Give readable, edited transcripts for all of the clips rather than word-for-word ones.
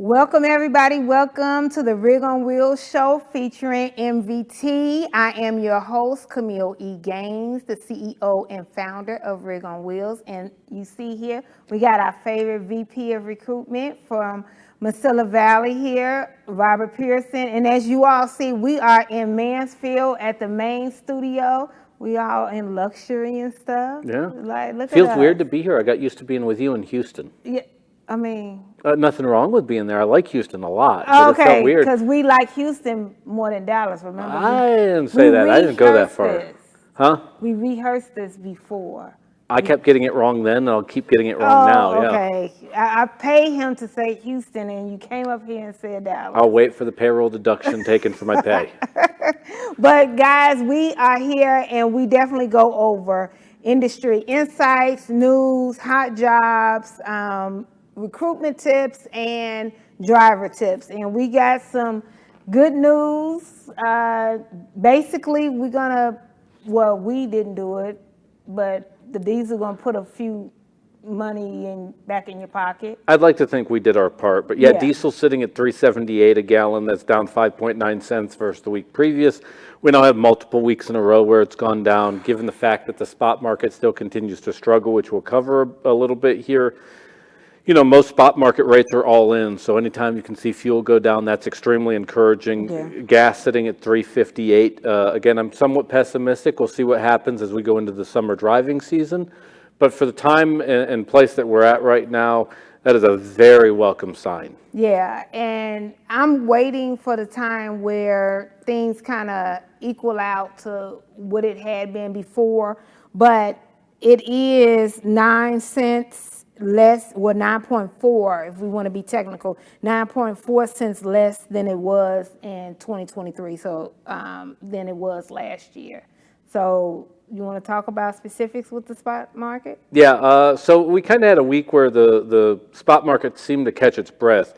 Welcome everybody, welcome to the Rig on Wheels show featuring MVT. I am your host, Kameel E. Gaines, the CEO and founder of Rig on Wheels. And you see here, we got our favorite VP of recruitment from Mesilla Valley here, Robert Pierson. And as you all see, we are in Mansfield at the main studio. We all in luxury and stuff. Yeah. Like, look Feels at us. weird to be here. I got used to being with you in Houston. Yeah, I mean, Nothing wrong with being there. I like Houston a lot. But it felt okay, weird. because we like Houston more than Dallas, remember? I didn't say that. I didn't go that far. This. Huh? We rehearsed this before. I kept getting it wrong then, and I'll keep getting it wrong now. Yeah. Okay. I paid him to say Houston, and you came up here and said Dallas. I'll wait for the payroll deduction taken for my pay. But guys, we are here, and we definitely go over industry insights, news, hot jobs, recruitment tips, and driver tips. And we got some good news. Basically, we didn't do it, but the diesel gonna put a few money back in your pocket. I'd like to think we did our part, but yeah, diesel sitting at $3.78 a gallon. That's down 5.9 cents versus the week previous. We now have multiple weeks in a row where it's gone down, given the fact that the spot market still continues to struggle, which we'll cover a little bit here. You know, most spot market rates are all in, so anytime you can see fuel go down, that's extremely encouraging. Yeah. Gas sitting at $3.58. Again, I'm somewhat pessimistic. We'll see what happens as we go into the summer driving season. But for the time and place that we're at right now, that is a very welcome sign. Yeah, and I'm waiting for the time where things kind of equal out to what it had been before, but it is 9 cents less, well, 9.4 if we want to be technical, 9.4 cents less than it was in 2023, so than it was last year. So you want to talk about specifics with the spot market? Yeah, so we kind of had a week where the spot market seemed to catch its breath.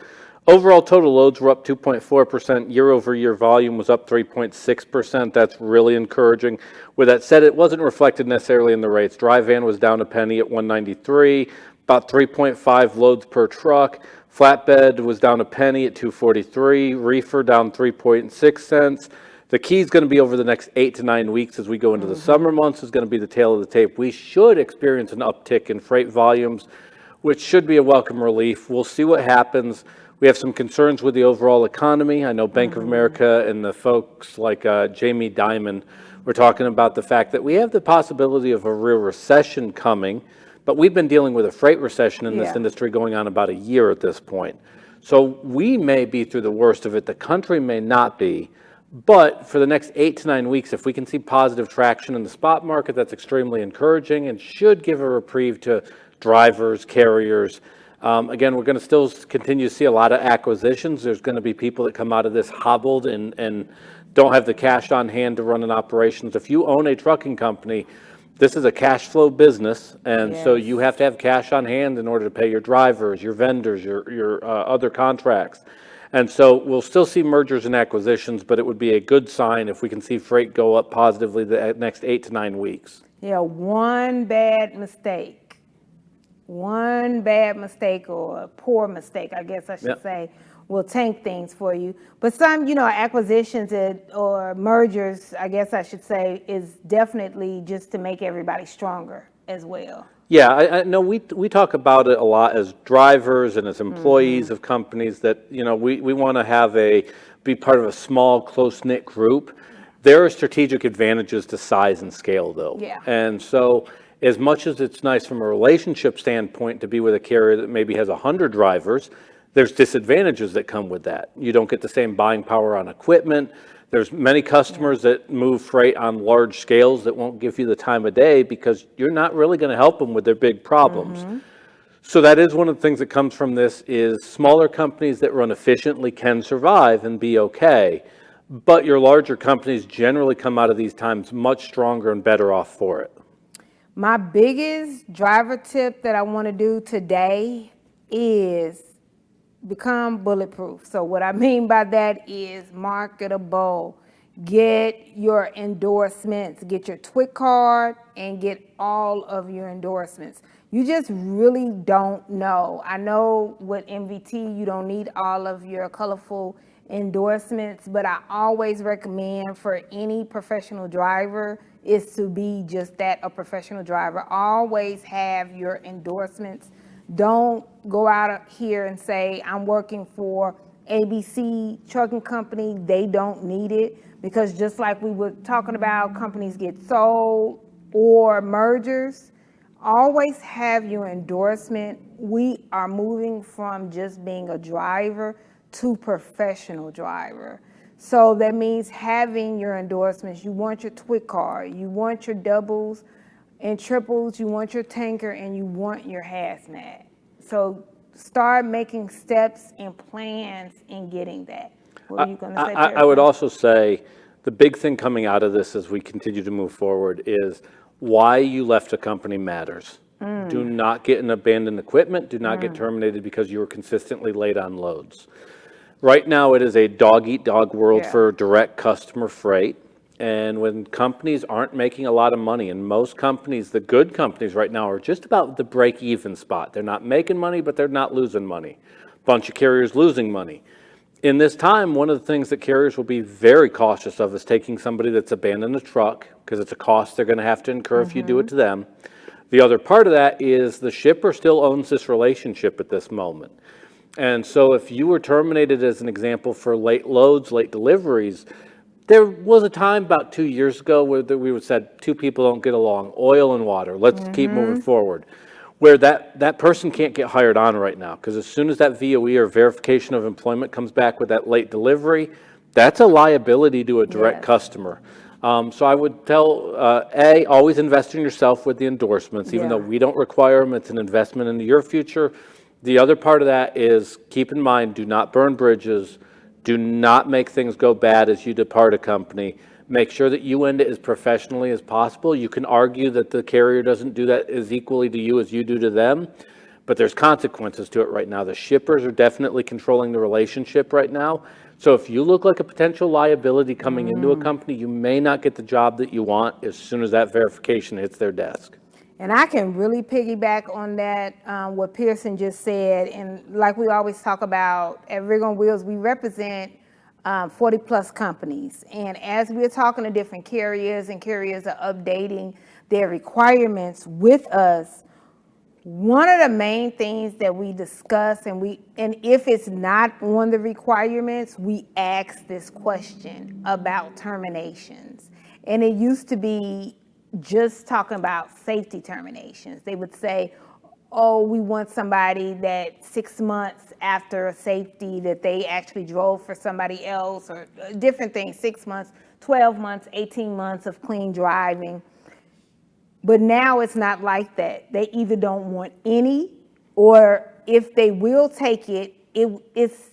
Overall total loads were up 2.4%. Year-over-year volume was up 3.6%. That's really encouraging. With that said, it wasn't reflected necessarily in the rates. Dry van was down a penny at 193, about 3.5 loads per truck. Flatbed was down a penny at 243. Reefer down 3.6 cents. The key is going to be over the next 8 to 9 weeks as we go into the summer months is going to be the tail of the tape. We should experience an uptick in freight volumes, which should be a welcome relief. We'll see what happens. We have some concerns with the overall economy. I know Bank of America and the folks like Jamie Dimon were talking about the fact that we have the possibility of a real recession coming, but we've been dealing with a freight recession in this industry going on about a year at this point. So we may be through the worst of it. The country may not be. But for the next 8 to 9 weeks, if we can see positive traction in the spot market, that's extremely encouraging and should give a reprieve to drivers, carriers. Again, we're going to still continue to see a lot of acquisitions. There's going to be people that come out of this hobbled and don't have the cash on hand to run an operations. If you own a trucking company, this is a cash flow business, and so you have to have cash on hand in order to pay your drivers, your vendors, your other contracts. And so we'll still see mergers and acquisitions, but it would be a good sign if we can see freight go up positively the next 8 to 9 weeks. Yeah, one bad mistake or a poor mistake, I guess I should say, will tank things for you. But some, acquisitions or mergers, I guess I should say, is definitely just to make everybody stronger as well. Yeah, I know we talk about it a lot as drivers and as employees of companies that, we want to be part of a small, close-knit group. There are strategic advantages to size and scale, though. Yeah. And so as much as it's nice from a relationship standpoint to be with a carrier that maybe has 100 drivers, there's disadvantages that come with that. You don't get the same buying power on equipment. There's many customers that move freight on large scales that won't give you the time of day because you're not really going to help them with their big problems. So that is one of the things that comes from this is smaller companies that run efficiently can survive and be okay. But your larger companies generally come out of these times much stronger and better off for it. My biggest driver tip that I want to do today is become bulletproof. So what I mean by that is marketable. get your endorsements, get your TWIC card, and get all of your endorsements. You just really don't know. I know with MVT, you don't need all of your colorful endorsements, but I always recommend for any professional driver is to be just that, a professional driver. Always have your endorsements. Don't go out here and say, I'm working for ABC Trucking Company. They don't need it, because just like we were talking about, companies get sold or mergers. Always have your endorsement. We are moving from just being a driver to professional driver. So that means having your endorsements. You want your TWIC card, you want your doubles and triples, you want your tanker, and you want your hazmat. So start making steps and plans in getting that. What are you going to say, I would Pierson? also say the big thing coming out of this as we continue to move forward is why you left a company matters. Do not get an abandoned equipment. Do not get terminated because you were consistently late on loads. Right now, it is a dog-eat-dog world Yeah. for direct customer freight. And when companies aren't making a lot of money, and most companies, the good companies right now, are just about the break-even spot. They're not making money, but they're not losing money. Bunch of carriers losing money. In this time, one of the things that carriers will be very cautious of is taking somebody that's abandoned a truck, because it's a cost they're going to have to incur if you do it to them. The other part of that is the shipper still owns this relationship at this moment. And so if you were terminated, as an example, for late loads, late deliveries, there was a time about 2 years ago where we would said two people don't get along, oil and water, let's keep moving forward. Where that person can't get hired on right now, because as soon as that VOE or verification of employment comes back with that late delivery, that's a liability to a direct Yes. customer. So I would tell, always invest in yourself with the endorsements, even though Yeah. we don't require them. It's an investment into your future. The other part of that is keep in mind, do not burn bridges. Do not make things go bad as you depart a company. Make sure that you end it as professionally as possible. You can argue that the carrier doesn't do that as equally to you as you do to them, but there's consequences to it right now. The shippers are definitely controlling the relationship right now. So if you look like a potential liability coming into a company, you may not get the job that you want as soon as that verification hits their desk. And I can really piggyback on that, what Pierson just said. And like we always talk about at Rig on Wheels, we represent 40 plus companies. And as we're talking to different carriers and carriers are updating their requirements with us, one of the main things that we discuss, and if it's not on the requirements, we ask this question about terminations. And it used to be just talking about safety terminations. They would say, oh, we want somebody that 6 months after a safety that they actually drove for somebody else, or different things, 6 months, 12 months, 18 months of clean driving. But now it's not like that. They either don't want any, or if they will take it, it's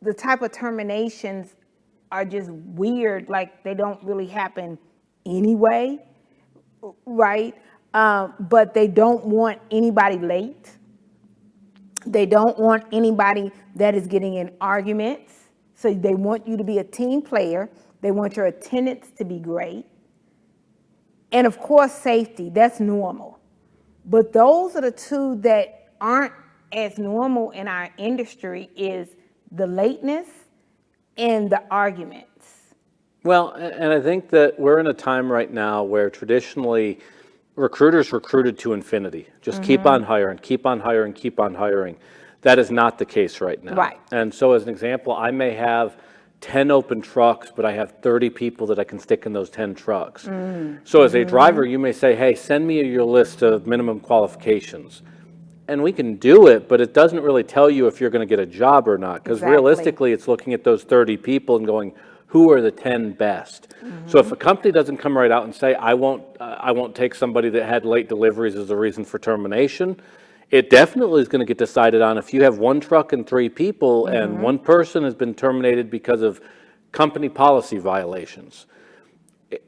the type of terminations are just weird, like they don't really happen anyway, right? But they don't want anybody late. They don't want anybody that is getting in arguments. So they want you to be a team player. They want your attendance to be great. And of course, safety, that's normal. But those are the two that aren't as normal in our industry, is the lateness and the arguments. Well, and I think that we're in a time right now where traditionally recruiters recruited to infinity. Just keep on hiring, keep on hiring, keep on hiring. That is not the case right now. Right. And so as an example, I may have 10 open trucks, but I have 30 people that I can stick in those 10 trucks. So as a driver, you may say, hey, send me your list of minimum qualifications. And we can do it, but it doesn't really tell you if you're going to get a job or not. Because Exactly. realistically, it's looking at those 30 people and going, who are the 10 best? So if a company doesn't come right out and say, I won't take somebody that had late deliveries as a reason for termination, it definitely is going to get decided on if you have one truck and 3 people and one person has been terminated because of company policy violations.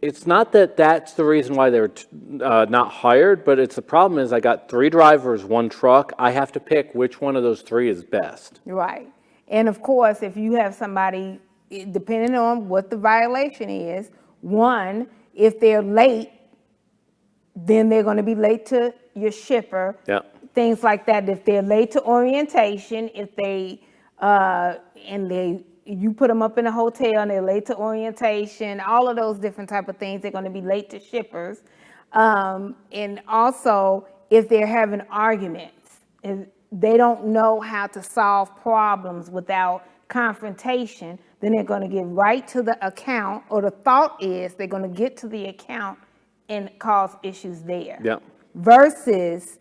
It's not that that's the reason why they're not hired, but it's the problem is I got 3 drivers, 1 truck. I have to pick which one of those 3 is best. Right. And of course, if you have somebody depending on what the violation is. One, if they're late, then they're going to be late to your shipper. Yeah. Things like that. If they're late to orientation, if they you put them up in a hotel and they're late to orientation, all of those different type of things, they're going to be late to shippers. And also, if they're having arguments, if they don't know how to solve problems without confrontation, then they're going to get right to the account, or the thought is they're going to get to the account and cause issues there. Yeah. Versus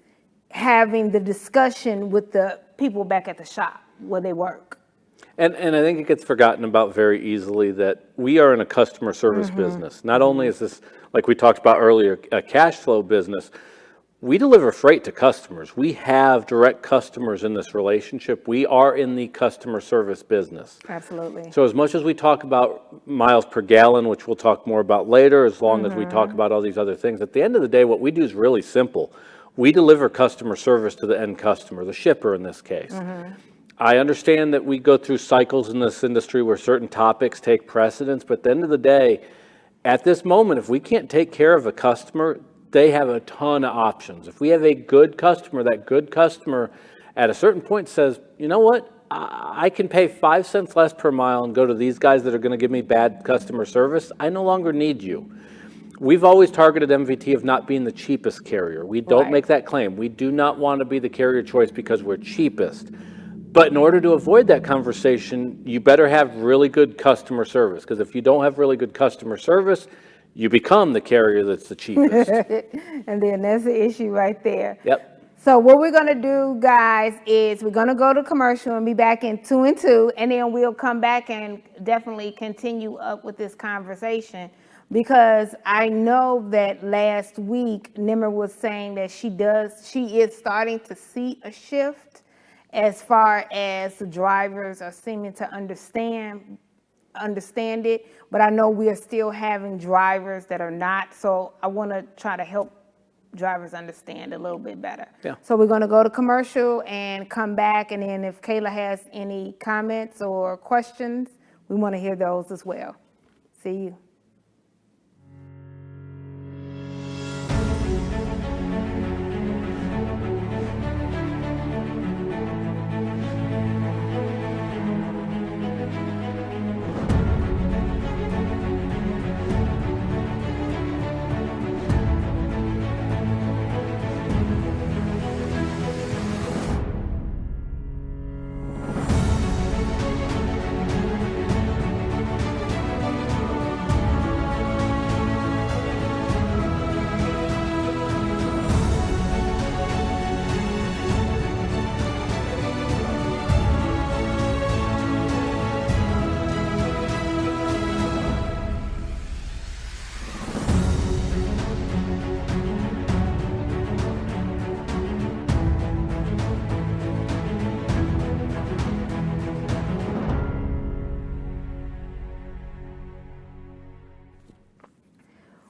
having the discussion with the people back at the shop where they work. And I think it gets forgotten about very easily that we are in a customer service business. Not only is this, like we talked about earlier, a cash flow business, we deliver freight to customers. We have direct customers in this relationship. We are in the customer service business. Absolutely. So as much as we talk about miles per gallon, which we'll talk more about later, as long as we talk about all these other things, at the end of the day, what we do is really simple. We deliver customer service to the end customer, the shipper in this case. I understand that we go through cycles in this industry where certain topics take precedence, but at the end of the day, at this moment, if we can't take care of a customer, they have a ton of options. If we have a good customer, that good customer at a certain point says, you know what, I can pay 5 cents less per mile and go to these guys that are going to give me bad customer service. I no longer need you. We've always targeted MVT of not being the cheapest carrier. We don't make that claim. We do not want to be the carrier choice because we're cheapest. But in order to avoid that conversation, you better have really good customer service, because if you don't have really good customer service, you become the carrier that's the cheapest. And then that's the issue right there. Yep. So what we're going to do, guys, is we're going to go to commercial and be back in 2 and 2, and then we'll come back and definitely continue up with this conversation, because I know that last week Nimmer was saying that she is starting to see a shift as far as the drivers are seeming to understand it, but I know we are still having drivers that are not, so I want to try to help drivers understand a little bit better. Yeah. So we're going to go to commercial and come back, and then if Kayla has any comments or questions, we want to hear those as well. See you.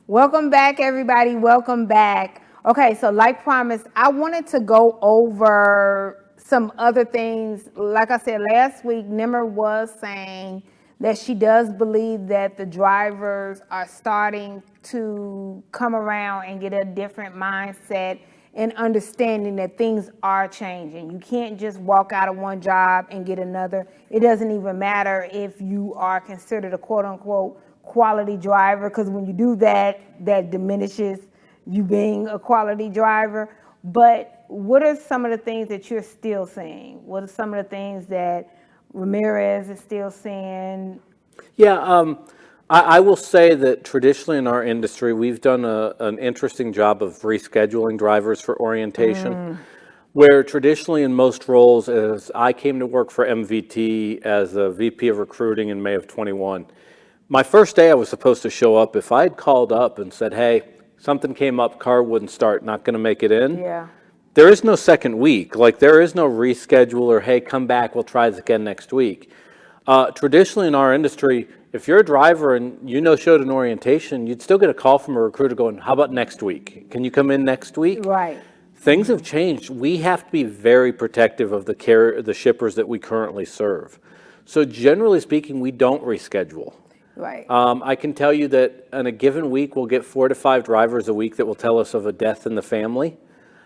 Welcome back, everybody. Welcome back. Okay, so like promised, I wanted to go over some other things. Like I said, last week, Nimmer was saying that she does believe that the drivers are starting to come around and get a different mindset and understanding that things are changing. You can't just walk out of one job and get another. It doesn't even matter if you are considered a quote-unquote quality driver, because when you do that, that diminishes you being a quality driver. But what are some of the things that you're still seeing? What are some of the things that Ramirez is still seeing? Yeah, I will say that traditionally in our industry, we've done an interesting job of rescheduling drivers for orientation, where traditionally in most roles, as I came to work for MVT as a VP of recruiting in May of 21, my first day I was supposed to show up. If I had called up and said, hey, something came up, car wouldn't start, not going to make it in, there is no second week. Like, there is no reschedule or, hey, come back, we'll try this again next week. Traditionally in our industry, if you're a driver and you no-showed an orientation, you'd still get a call from a recruiter going, how about next week? Can you come in next week? Right. Things have changed. We have to be very protective of the shippers that we currently serve. So generally speaking, we don't reschedule. Right. I can tell you that in a given week, we'll get 4 to 5 drivers a week that will tell us of a death in the family.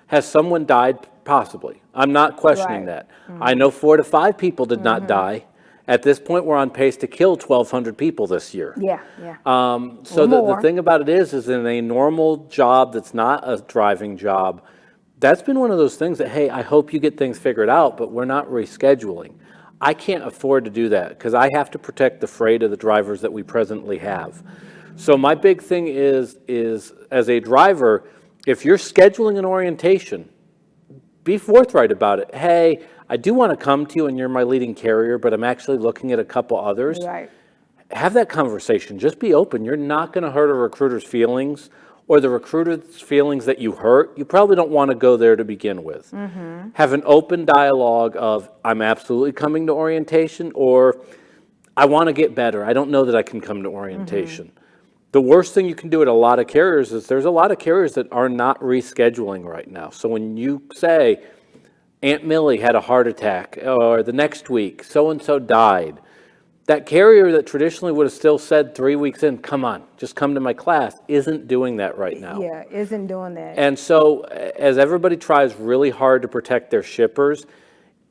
Has someone died? Possibly. I'm not questioning Right. that. I know 4 to 5 people did not die. At this point, we're on pace to kill 1,200 people this year. Yeah, yeah. So the more. thing about it is in a normal job that's not a driving job, that's been one of those things that, hey, I hope you get things figured out, but we're not rescheduling. I can't afford to do that because I have to protect the freight of the drivers that we presently have. So my big thing is as a driver, if you're scheduling an orientation, be forthright about it. Hey, I do want to come to you and you're my leading carrier, but I'm actually looking at a couple others. Right. Have that conversation. Just be open. You're not going to hurt a recruiter's feelings or the recruiter's feelings that you hurt. You probably don't want to go there to begin with. Have an open dialogue of, I'm absolutely coming to orientation, or I want to get better. I don't know that I can come to orientation. The worst thing you can do at a lot of carriers is there's a lot of carriers that are not rescheduling right now. So when you say, Aunt Millie had a heart attack, or the next week, so-and-so died, that carrier that traditionally would have still said 3 weeks in, come on, just come to my class, isn't doing that right now. Yeah, isn't doing that. And so as everybody tries really hard to protect their shippers,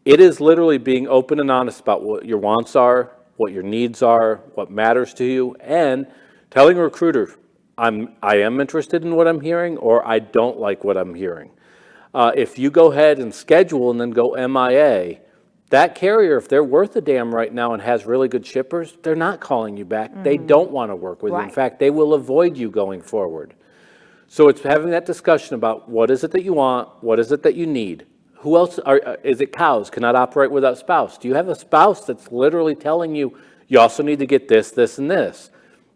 it is literally being open and honest about what your wants are, what your needs are, what matters to you, and telling a recruiter, I am interested in what I'm hearing, or I don't like what I'm hearing. If you go ahead and schedule and then go MIA, that carrier, if they're worth a damn right now and has really good shippers, they're not calling you back. They don't want to work with you. In Right. fact, they will avoid you going forward. So it's having that discussion about what is it that you want, what is it that you need. Who else is it? Cows cannot operate without spouse. Do you have a spouse that's literally telling you, you also need to get this, this, and this?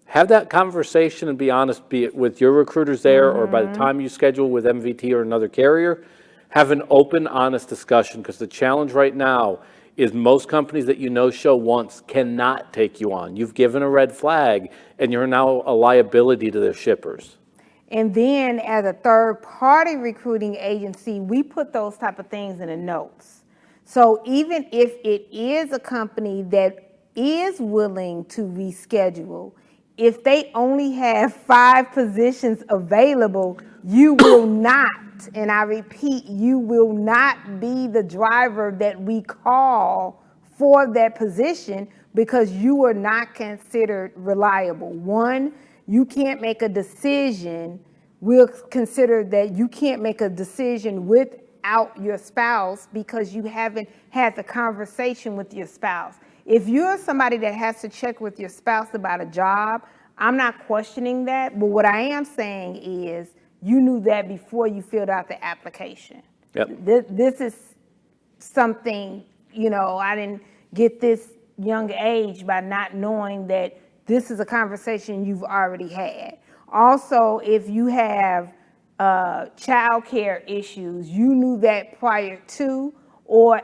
Have that conversation and be honest, be it with your recruiters there or by the time you schedule with MVT or another carrier. Have an open, honest discussion, because the challenge right now is most companies that you know show once cannot take you on. You've given a red flag, and you're now a liability to their shippers. And then as a third-party recruiting agency, we put those type of things in the notes. So even if it is a company that is willing to reschedule, if they only have 5 positions available, you will not, and I repeat, you will not be the driver that we call for that position because you are not considered reliable. One, you can't make a decision. We'll consider that you can't make a decision without your spouse because you haven't had the conversation with your spouse. If you're somebody that has to check with your spouse about a job, I'm not questioning that, but what I am saying is you knew that before you filled out the application. Yep. This is something, I didn't get this young age by not knowing that this is a conversation you've already had. Also, if you have childcare issues, you knew that prior to, or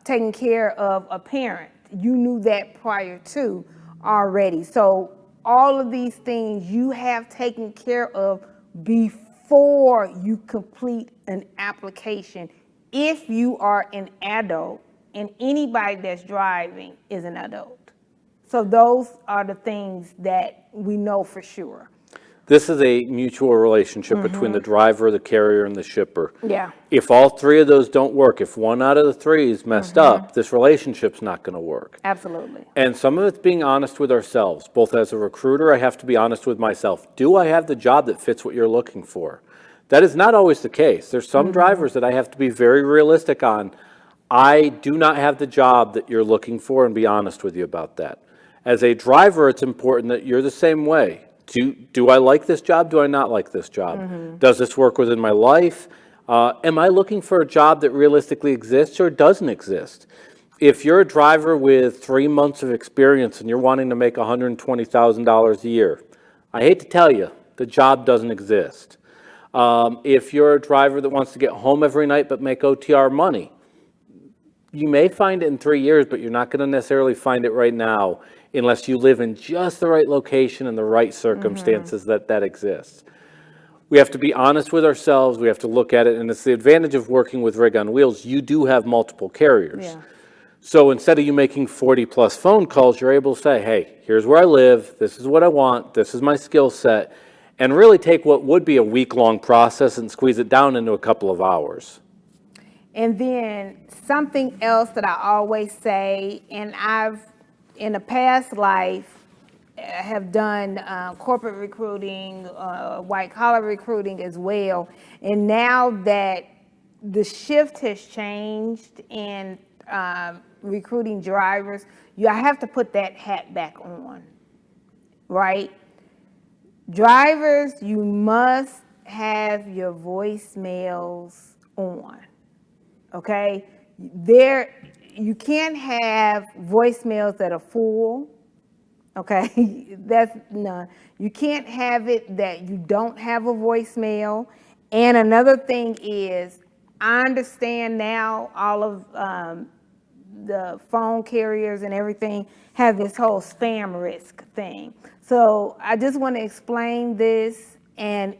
taking care of a parent, you knew that prior to already. So all of these things you have taken care of before you complete an application if you are an adult, and anybody that's driving is an adult. So those are the things that we know for sure. This is a mutual relationship between the driver, the carrier, and the shipper. Yeah. If all 3 of those don't work, if 1 out of the 3 is messed up, this relationship's not going to work. Absolutely. And some of it's being honest with ourselves. Both as a recruiter, I have to be honest with myself. Do I have the job that fits what you're looking for? That is not always the case. There's some drivers that I have to be very realistic on. I do not have the job that you're looking for, and be honest with you about that. As a driver, it's important that you're the same way. Do I like this job? Do I not like this job? Does this work within my life? Am I looking for a job that realistically exists or doesn't exist? If you're a driver with 3 months of experience and you're wanting to make $120,000 a year, I hate to tell you, the job doesn't exist. If you're a driver that wants to get home every night but make OTR money, you may find it in 3 years, but you're not going to necessarily find it right now unless you live in just the right location and the right circumstances that exists. We have to be honest with ourselves. We have to look at it, and it's the advantage of working with Rig on Wheels. You do have multiple carriers. Yeah. So instead of you making 40 plus phone calls, you're able to say, hey, here's where I live, this is what I want, this is my skill set, and really take what would be a week-long process and squeeze it down into a couple of hours. And then something else that I always say, and I've, in a past life, have done corporate recruiting, white collar recruiting as well. And now that the shift has changed in recruiting drivers, I have to put that hat back on, right? Drivers, you must have your voicemails on, okay? You can't have voicemails that are full. Okay, that's none. You can't have it that you don't have a voicemail. And another thing is, I understand now all of the phone carriers and everything have this whole spam risk thing. So I just want to explain this. And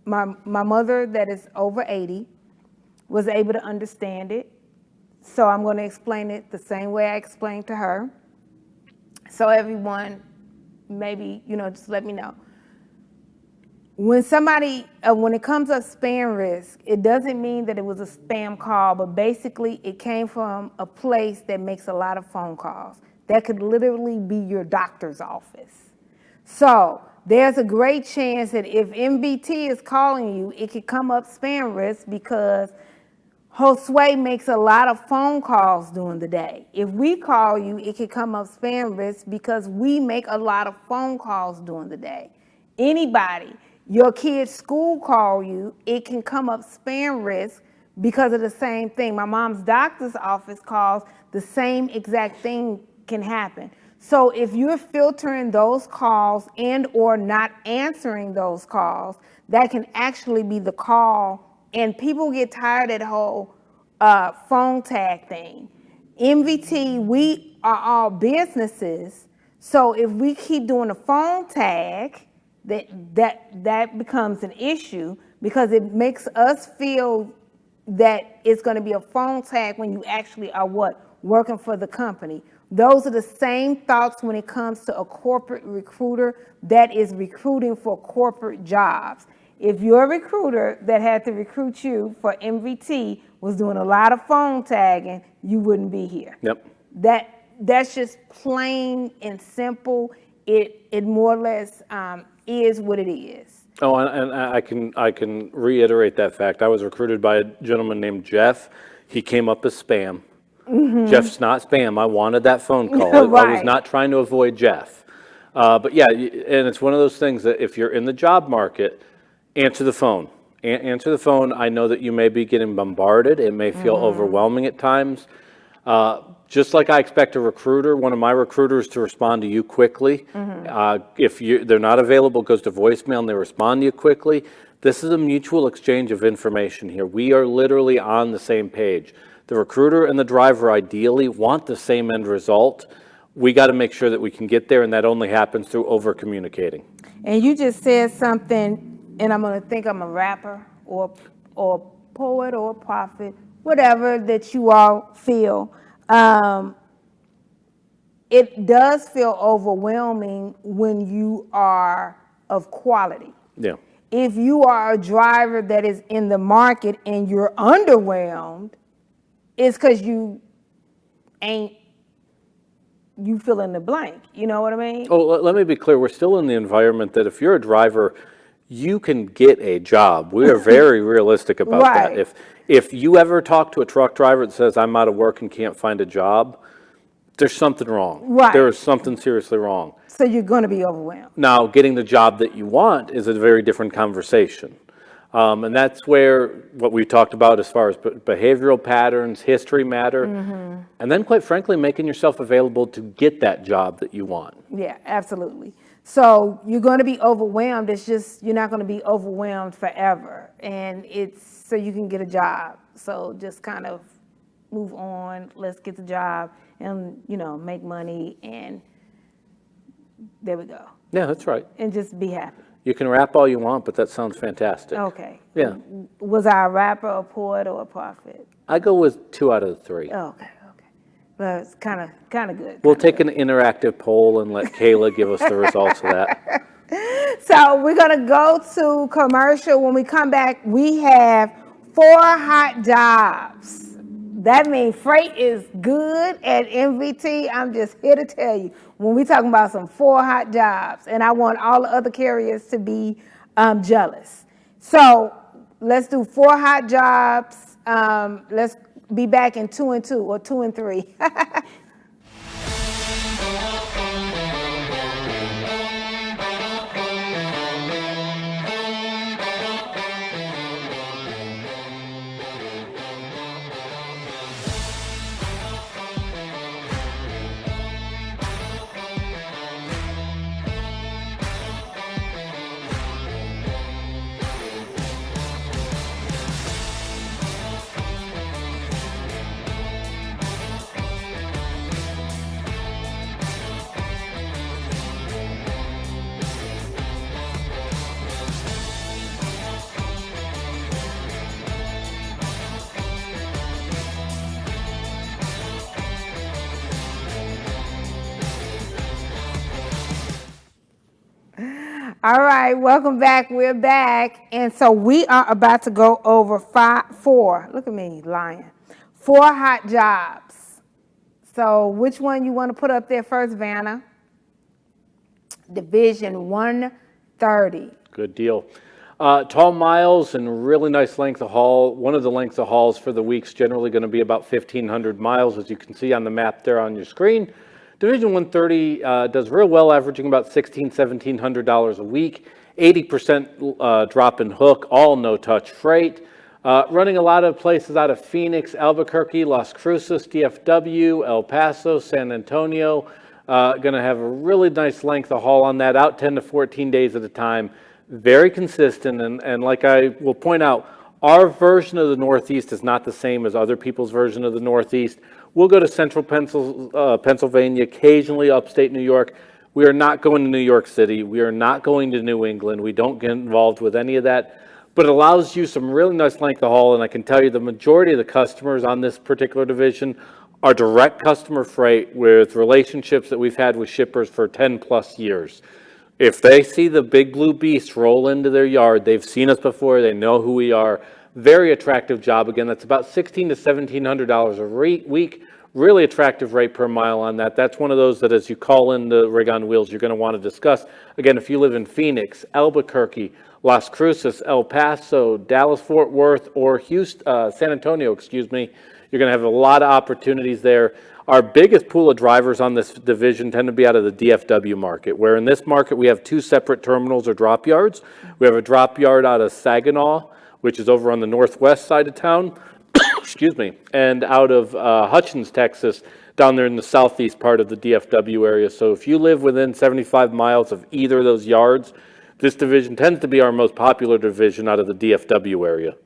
my mother, that is over 80, was able to understand it. So I'm going to explain it the same way I explained to her. So everyone, maybe, just let me know. When it comes to spam risk, it doesn't mean that it was a spam call, but basically it came from a place that makes a lot of phone calls. That could literally be your doctor's office. So there's a great chance that if MBT is calling you, it could come up spam risk because Josue makes a lot of phone calls during the day. If we call you, it could come up spam risk because we make a lot of phone calls during the day. Anybody, your kid's school call you, it can come up spam risk because of the same thing. My mom's doctor's office calls, the same exact thing can happen. So if you're filtering those calls and or not answering those calls, that can actually be the call. And people get tired of the whole phone tag thing. MVT, we are all businesses, so if we keep doing a phone tag, that becomes an issue because it makes us feel that it's going to be a phone tag when you actually are working for the company. Those are the same thoughts when it comes to a corporate recruiter that is recruiting for corporate jobs. If your recruiter that had to recruit you for MVT was doing a lot of phone tagging, you wouldn't be here. Yep. That's just plain and simple. It more or less is what it is. Oh, and I can reiterate that fact. I was recruited by a gentleman named Jeff. He came up as spam. Mm-hmm. Jeff's not spam. I wanted that phone call. Right. I was not trying to avoid Jeff. But yeah, and it's one of those things that if you're in the job market, answer the phone. Answer the phone. I know that you may be getting bombarded. It may feel overwhelming at times. Just like I expect a recruiter, one of my recruiters to respond to you quickly. If they're not available, it goes to voicemail and they respond to you quickly. This is a mutual exchange of information here. We are literally on the same page. The recruiter and the driver ideally want the same end result. We got to make sure that we can get there, and that only happens through over-communicating. And you just said something, and I'm going to think I'm a rapper or poet or prophet, whatever that you all feel. It does feel overwhelming when you are of quality. Yeah. If you are a driver that is in the market and you're underwhelmed, it's because you fill in the blank. You know what I mean? Oh, let me be clear. We're still in the environment that if you're a driver, you can get a job. We are very realistic about Right. that. If you ever talk to a truck driver that says, I'm out of work and can't find a job, there's something wrong. Right. There is something seriously wrong. So you're going to be overwhelmed. Now, getting the job that you want is a very different conversation. And that's where what we talked about as far as behavioral patterns, history matter, and then quite frankly, making yourself available to get that job that you want. Yeah, absolutely. So you're going to be overwhelmed. It's just you're not going to be overwhelmed forever. And it's so you can get a job. So just kind of move on. Let's get the job and, make money. And there we go. Yeah, that's right. And just be happy. You can rap all you want, but that sounds fantastic. Okay. Yeah. Was I a rapper, a poet, or a prophet? I go with 2 out of the 3. Okay. It's kind of good. We'll take an interactive poll and let Kayla give us the results of that. So we're going to go to commercial. When we come back, we have 4 hot jobs. That means freight is good at MVT. I'm just here to tell you, when we're talking about some 4 hot jobs, and I want all the other carriers to be jealous. So let's do 4 hot jobs. Let's be back in 2 and 2 or 2 and 3. All right, welcome back. We're back. And so we are about to go over 4. Look at me lying. 4 hot jobs. So which one you want to put up there first, Vanna? Division 130. Good deal. Tall miles and really nice length of haul. One of the lengths of hauls for the week's generally going to be about 1,500 miles, as you can see on the map there on your screen. Division 130 does real well, averaging about $1,600, $1,700 a week, 80% drop and hook, all no-touch freight. Running a lot of places out of Phoenix, Albuquerque, Las Cruces, DFW, El Paso, San Antonio. Going to have a really nice length of haul on that, out 10 to 14 days at a time. Very consistent, and like I will point out, our version of the Northeast is not the same as other people's version of the Northeast. We'll go to central Pennsylvania, occasionally upstate New York. We are not going to New York City. We are not going to New England. We don't get involved with any of that. But it allows you some really nice length of haul, and I can tell you the majority of the customers on this particular division are direct customer freight with relationships that we've had with shippers for 10 plus years. If they see the big blue beast roll into their yard, they've seen us before, they know who we are. Very attractive job. Again, that's about $1,600 to $1,700 a week. Really attractive rate per mile on that. That's one of those that as you call in the rig on wheels, you're going to want to discuss. Again, if you live in Phoenix, Albuquerque, Las Cruces, El Paso, Dallas, Fort Worth, or Houston, San Antonio, excuse me, you're going to have a lot of opportunities there. Our biggest pool of drivers on this division tend to be out of the DFW market, where in this market we have 2 separate terminals or drop yards. We have a drop yard out of Saginaw, which is over on the northwest side of town, excuse me, and out of Hutchins, Texas, down there in the southeast part of the DFW area. So if you live within 75 miles of either of those yards, this division tends to be our most popular division out of the DFW area.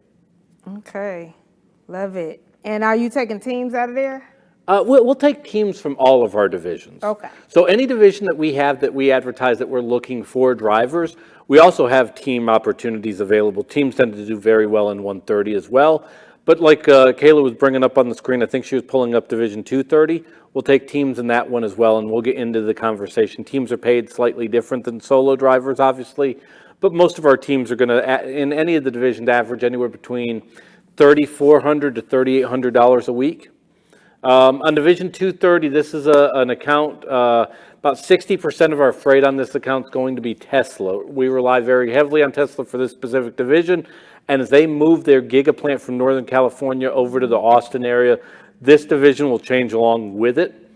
Okay, love it. And are you taking teams out of there? We'll take teams from all of our divisions. Okay. So any division that we have that we advertise that we're looking for drivers, we also have team opportunities available. Teams tend to do very well in 130 as well. But like Kayla was bringing up on the screen, I think she was pulling up Division 230. We'll take teams in that one as well, and we'll get into the conversation. Teams are paid slightly different than solo drivers, obviously, but most of our teams are going to, in any of the divisions, average anywhere between $3,400 to $3,800 a week. On Division 230, this is an account, about 60% of our freight on this account is going to be Tesla. We rely very heavily on Tesla for this specific division, and as they move their gigaplant from Northern California over to the Austin area, this division will change along with it.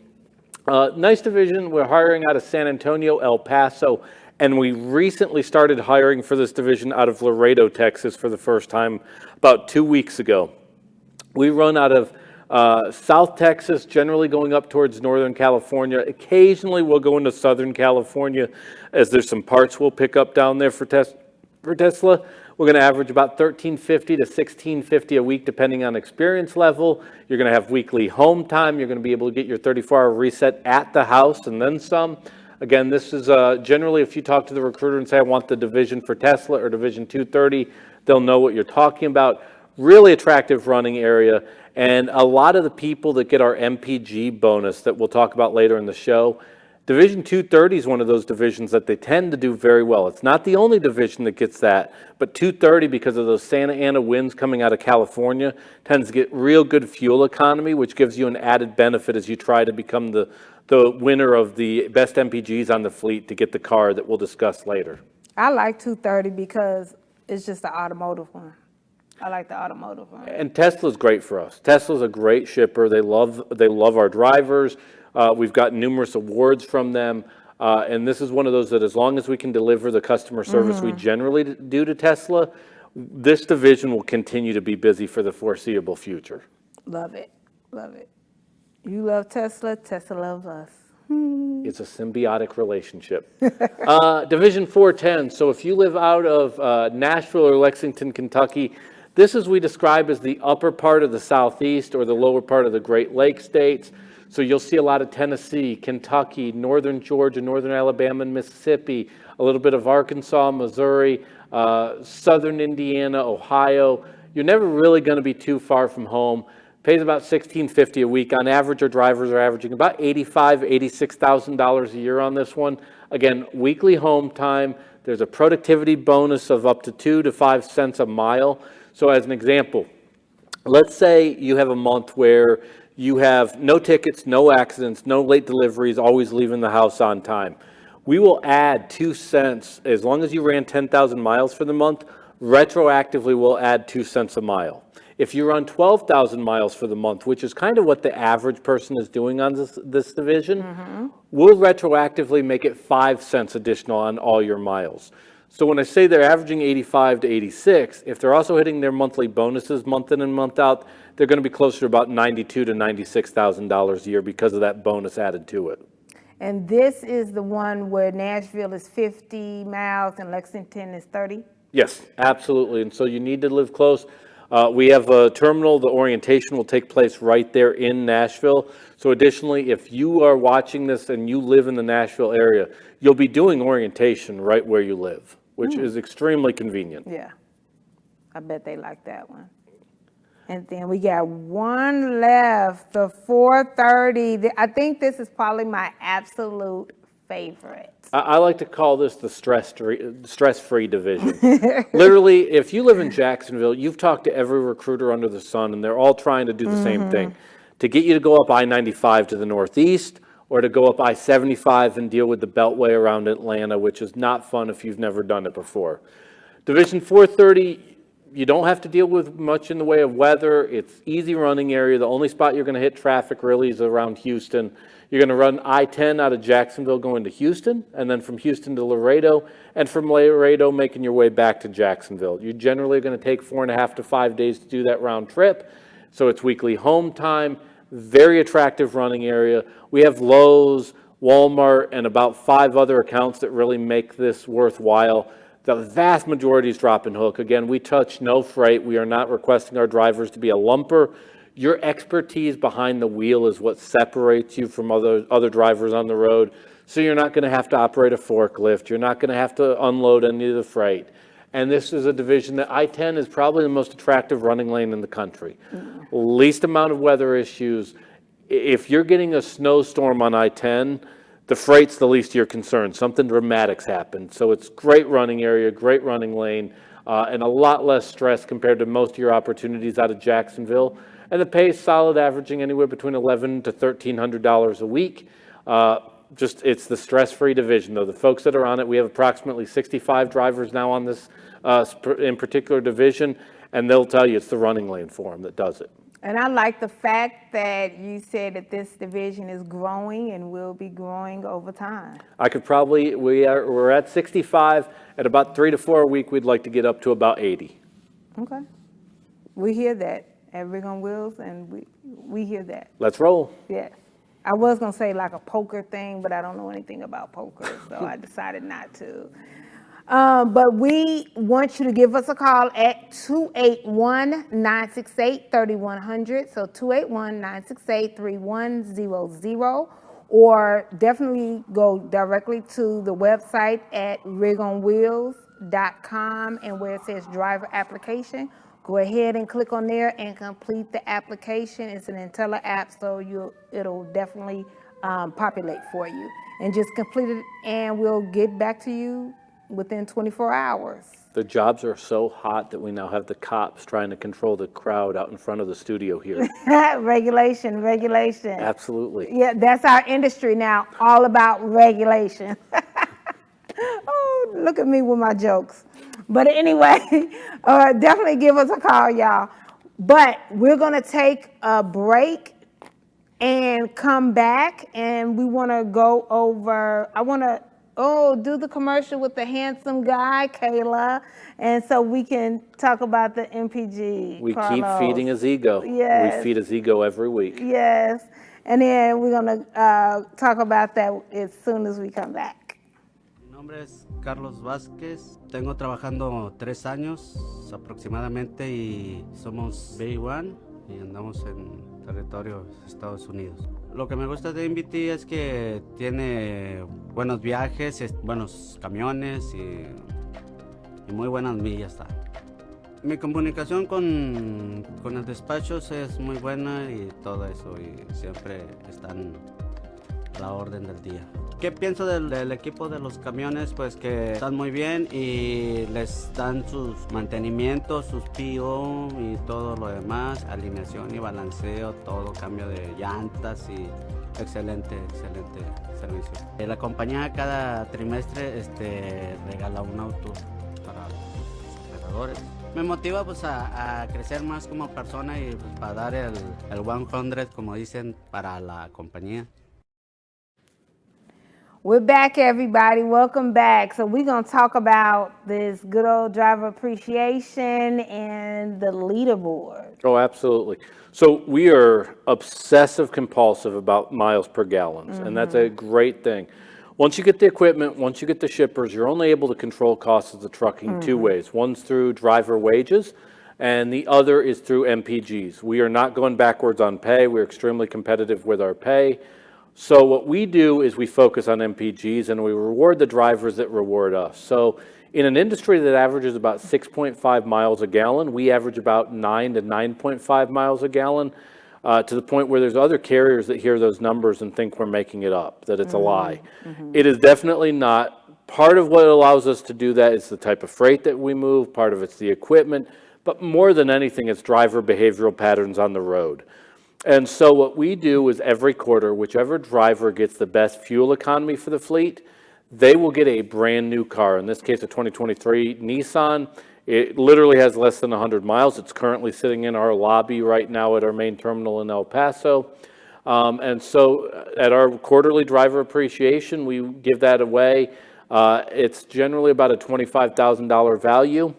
Nice division. We're hiring out of San Antonio, El Paso, and we recently started hiring for this division out of Laredo, Texas for the first time about 2 weeks ago. We run out of South Texas, generally going up towards Northern California. Occasionally we'll go into Southern California as there's some parts we'll pick up down there for Tesla. We're going to average about $1,350 to $1,650 a week, depending on experience level. You're going to have weekly home time. You're going to be able to get your 34-hour reset at the house and then some. Again, this is generally, if you talk to the recruiter and say, I want the division for Tesla or Division 230, they'll know what you're talking about. really attractive running area. And a lot of the people that get our MPG bonus that we'll talk about later in the show, Division 230 is one of those divisions that they tend to do very well. It's not the only division that gets that, but 230, because of those Santa Ana winds coming out of California, tends to get real good fuel economy, which gives you an added benefit as you try to become the winner of the best MPGs on the fleet to get the car that we'll discuss later. I like 230 because it's just the automotive one. I like the automotive one. And Tesla's great for us. Tesla's a great shipper. They love our drivers. We've got numerous awards from them. And this is one of those that as long as we can deliver the customer service we generally do to Tesla, this division will continue to be busy for the foreseeable future. Love it. Love it. You love Tesla, Tesla loves us. It's a symbiotic relationship. Division 410. So if you live out of Nashville or Lexington, Kentucky, this is we describe as the upper part of the Southeast or the lower part of the Great Lakes states. So you'll see a lot of Tennessee, Kentucky, northern Georgia, northern Alabama, and Mississippi, a little bit of Arkansas, Missouri, southern Indiana, Ohio. You're never really going to be too far from home. Pays about $1,650 a week. On average, our drivers are averaging about $85,000, $86,000 a year on this one. Again, weekly home time. There's a productivity bonus of up to 2 to 5 cents a mile. So as an example, let's say you have a month where you have no tickets, no accidents, no late deliveries, always leaving the house on time. We will add 2 cents, as long as you ran 10,000 miles for the month, retroactively we'll add 2 cents a mile. If you run 12,000 miles for the month, which is kind of what the average person is doing on this division, we'll retroactively make it 5 cents additional on all your miles. So when I say they're averaging 85 to 86, if they're also hitting their monthly bonuses month in and month out, they're going to be closer to about $92,000 to $96,000 a year because of that bonus added to it. And this is the one where Nashville is 50 miles and Lexington is 30? Yes, absolutely. And so you need to live close. We have a terminal. The orientation will take place right there in Nashville. So additionally, if you are watching this and you live in the Nashville area, you'll be doing orientation right where you live, which is extremely convenient. Yeah, I bet they like that one. And then we got one left, the 430. I think this is probably my absolute favorite. I like to call this the stress-free division. Literally, if you live in Jacksonville, you've talked to every recruiter under the sun, and they're all trying to do the same thing. To get you to go up I-95 to the northeast, or to go up I-75 and deal with the beltway around Atlanta, which is not fun if you've never done it before. Division 430, you don't have to deal with much in the way of weather. It's easy running area. The only spot you're going to hit traffic really is around Houston. You're going to run I-10 out of Jacksonville going to Houston, and then from Houston to Laredo, and from Laredo making your way back to Jacksonville. You're generally going to take 4.5 to 5 days to do that round trip. So it's weekly home time, very attractive running area. We have Lowe's, Walmart, and about 5 other accounts that really make this worthwhile. The vast majority is drop and hook. Again, we touch no freight. We are not requesting our drivers to be a lumper. Your expertise behind the wheel is what separates you from other drivers on the road. So you're not going to have to operate a forklift. You're not going to have to unload any of the freight. And this is a division that I-10 is probably the most attractive running lane in the country. Least amount of weather issues. If you're getting a snowstorm on I-10, the freight's the least of your concern. Something dramatic's happened. So it's great running area, great running lane, and a lot less stress compared to most of your opportunities out of Jacksonville. And the pay is solid, averaging anywhere between $1,100 to $1,300 a week. It's the stress-free division, though. The folks that are on it, we have approximately 65 drivers now on this in particular division, and they'll tell you it's the running lane for them that does it. And I like the fact that you said that this division is growing and will be growing over time. We're at 65. At about 3 to 4 a week, we'd like to get up to about 80. Okay. We hear that at Rig on Wheels, and we hear that. Let's roll. Yes. I was going to say like a poker thing, but I don't know anything about poker, so I decided not to. But we want you to give us a call at 281-968-3100. So 281-968-3100, or definitely go directly to the website at rigonwheels.com recruitment.com, and where it says driver application, go ahead and click on there and complete the application. It's an Intella app, so it'll definitely populate for you. And just complete it, and we'll get back to you within 24 hours. The jobs are so hot that we now have the cops trying to control the crowd out in front of the studio here. Regulation. Absolutely. Yeah, that's our industry now, all about regulation. Oh, look at me with my jokes. But anyway, definitely give us a call, y'all. But we're going to take a break and come back, and we want to go over, I want to do the commercial with the handsome guy, Kayla, and so we can talk about the MPG. We Carlos. keep feeding his ego. Yes. We feed his ego every week. Yes, and then we're going to talk about that as soon as we come back. Mi nombre es Carlos Vázquez. Tengo trabajando 3 años aproximadamente y somos B1 y andamos en territorio de Estados Unidos. Lo que me gusta de MBT es que tiene buenos viajes, buenos camiones y muy buenas millas. Mi comunicación con el despacho es muy buena y todo eso, y siempre están a la orden del día. ¿Qué pienso del equipo de los camiones? Pues que están muy bien y les dan sus mantenimientos, sus PO y todo lo demás, alineación y balanceo, todo, cambio de llantas y excelente servicio. La compañía cada trimestre regala un auto para los operadores. Me motiva pues a crecer más como persona y pues, para dar el 100, como dicen, para la compañía. We're back, everybody. Welcome back. So we're going to talk about this good old driver appreciation and the leaderboard. Oh, absolutely. So we are obsessive compulsive about miles per gallons, and that's a great thing. Once you get the equipment, once you get the shippers, you're only able to control costs of the trucking 2 ways. One's through driver wages, and the other is through MPGs. We are not going backwards on pay. We're extremely competitive with our pay. So what we do is we focus on MPGs, and we reward the drivers that reward us. So in an industry that averages about 6.5 miles a gallon, we average about 9 to 9.5 miles a gallon, to the point where there's other carriers that hear those numbers and think we're making it up, that it's a lie. It is definitely not. Part of what allows us to do that is the type of freight that we move. Part of it's the equipment. But more than anything, it's driver behavioral patterns on the road. And so what we do is every quarter, whichever driver gets the best fuel economy for the fleet, they will get a brand new car. In this case, a 2023 Nissan. It literally has less than 100 miles. It's currently sitting in our lobby right now at our main terminal in El Paso. And so at our quarterly driver appreciation, we give that away. It's generally about a $25,000 value.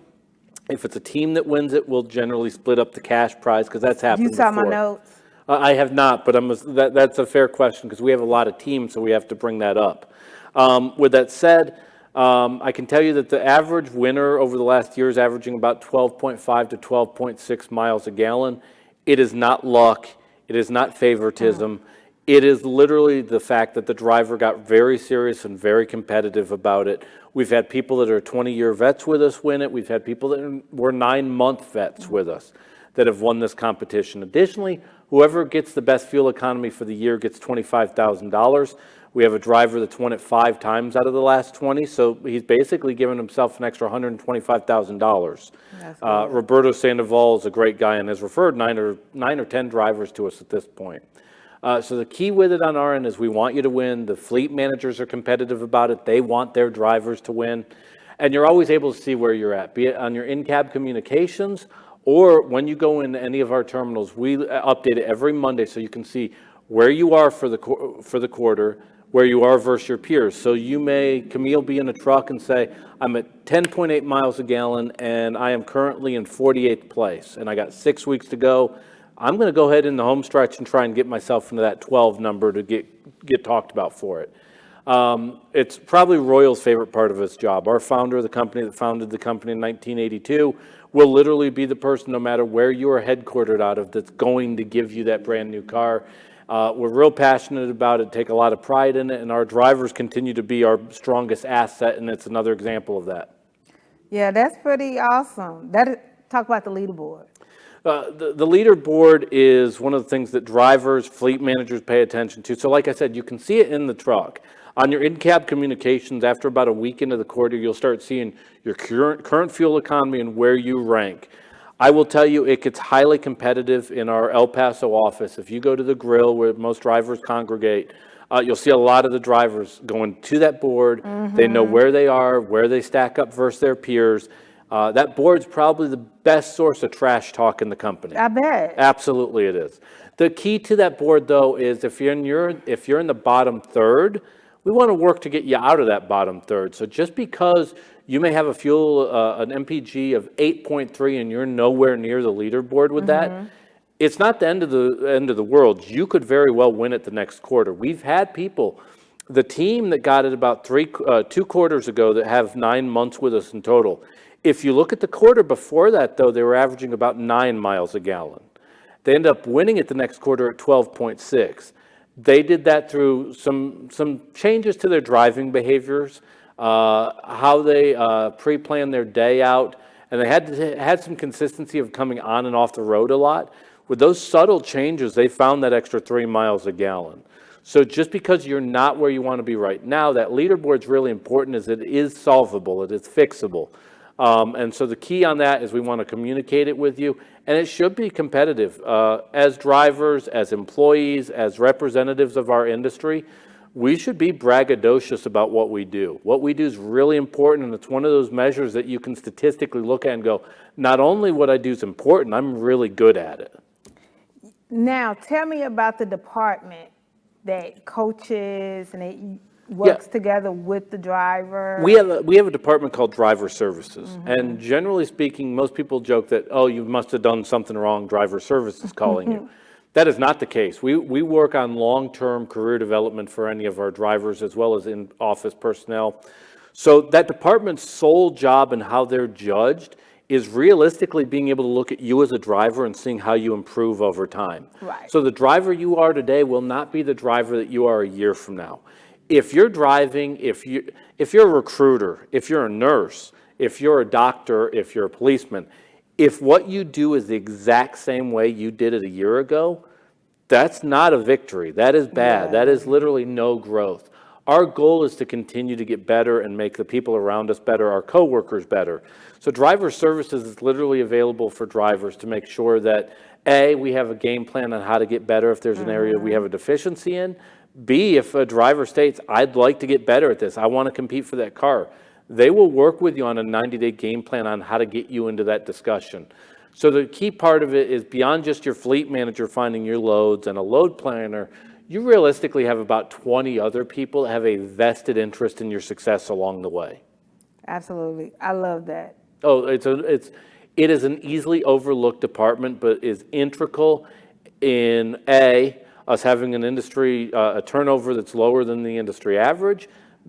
If it's a team that wins it, we'll generally split up the cash prize, because that's happened You saw before. my notes. I have not, but that's a fair question, because we have a lot of teams, so we have to bring that up. With that said, I can tell you that the average winner over the last year is averaging about 12.5 to 12.6 miles a gallon. It is not luck. It is not favoritism. It is literally the fact that the driver got very serious and very competitive about it. We've had people that are 20-year vets with us win it. We've had people that were 9-month vets with us that have won this competition. Additionally, whoever gets the best fuel economy for the year gets $25,000. We have a driver that's won it 5 times out of the last 20, so he's basically given himself an extra $125,000. Roberto Sandoval is a great guy and has referred 9 or 10 drivers to us at this point. So the key with it on our end is we want you to win. The fleet managers are competitive about it. They want their drivers to win. And you're always able to see where you're at, be it on your in-cab communications or when you go into any of our terminals. We update it every Monday so you can see where you are for the quarter, where you are versus your peers. So you may, Kameel, be in a truck and say, I'm at 10.8 miles a gallon and I am currently in 48th place and I got 6 weeks to go. I'm going to go ahead in the home stretch and try and get myself into that 12 number to get talked about for it. It's probably Royal's favorite part of his job. Our founder of the company that founded the company in 1982 will literally be the person, no matter where you are headquartered out of, that's going to give you that brand new car. We're real passionate about it, take a lot of pride in it, and our drivers continue to be our strongest asset, and it's another example of that. Yeah, that's pretty awesome. Talk about the leaderboard. The leaderboard is one of the things that drivers, fleet managers pay attention to. So like I said, you can see it in the truck. On your in-cab communications, after about a week into the quarter, you'll start seeing your current fuel economy and where you rank. I will tell you, it gets highly competitive in our El Paso office. If you go to the grill where most drivers congregate, you'll see a lot of the drivers going to that board. They know where they are, where they stack up versus their peers. That board's probably the best source of trash talk in the company. I bet. Absolutely it is. The key to that board, though, is if you're in the bottom third, we want to work to get you out of that bottom third. So just because you may have an MPG of 8.3 and you're nowhere near the leaderboard with that, it's not the end of the world. You could very well win it the next quarter. We've had people, the team that got it about 2 quarters ago that have 9 months with us in total. If you look at the quarter before that, though, they were averaging about 9 miles a gallon. They ended up winning it the next quarter at 12.6. They did that through some changes to their driving behaviors, how they pre-planned their day out, and they had some consistency of coming on and off the road a lot. With those subtle changes, they found that extra 3 miles a gallon. So just because you're not where you want to be right now, that leaderboard's really important, as it is solvable, it is fixable. And so the key on that is we want to communicate it with you, and it should be competitive. As drivers, as employees, as representatives of our industry, we should be braggadocious about what we do. What we do is really important, and it's one of those measures that you can statistically look at and go, not only what I do is important, I'm really good at it. Now, tell me about the department that coaches and it works together with the driver. We have a department called driver services, and generally speaking, most people joke that, oh, you must have done something wrong, driver services calling you. That is not the case. We work on long-term career development for any of our drivers as well as in-office personnel. So that department's sole job and how they're judged is realistically being able to look at you as a driver and seeing how you improve over time. Right. So the driver you are today will not be the driver that you are a year from now. If you're driving, if you're a recruiter, if you're a nurse, if you're a doctor, if you're a policeman, if what you do is the exact same way you did it a year ago, that's not a victory. That is bad. That is literally no growth. Our goal is to continue to get better and make the people around us better, our coworkers better. So driver services is literally available for drivers to make sure that, A, we have a game plan on how to get better if there's an area we have a deficiency in. B, if a driver states, I'd like to get better at this, I want to compete for that car, they will work with you on a 90-day game plan on how to get you into that discussion. So the key part of it is beyond just your fleet manager finding your loads and a load planner, you realistically have about 20 other people that have a vested interest in your success along the way. Absolutely. I love that. Oh, it is an easily overlooked department, but is integral in us having an industry, a turnover that's lower than the industry average,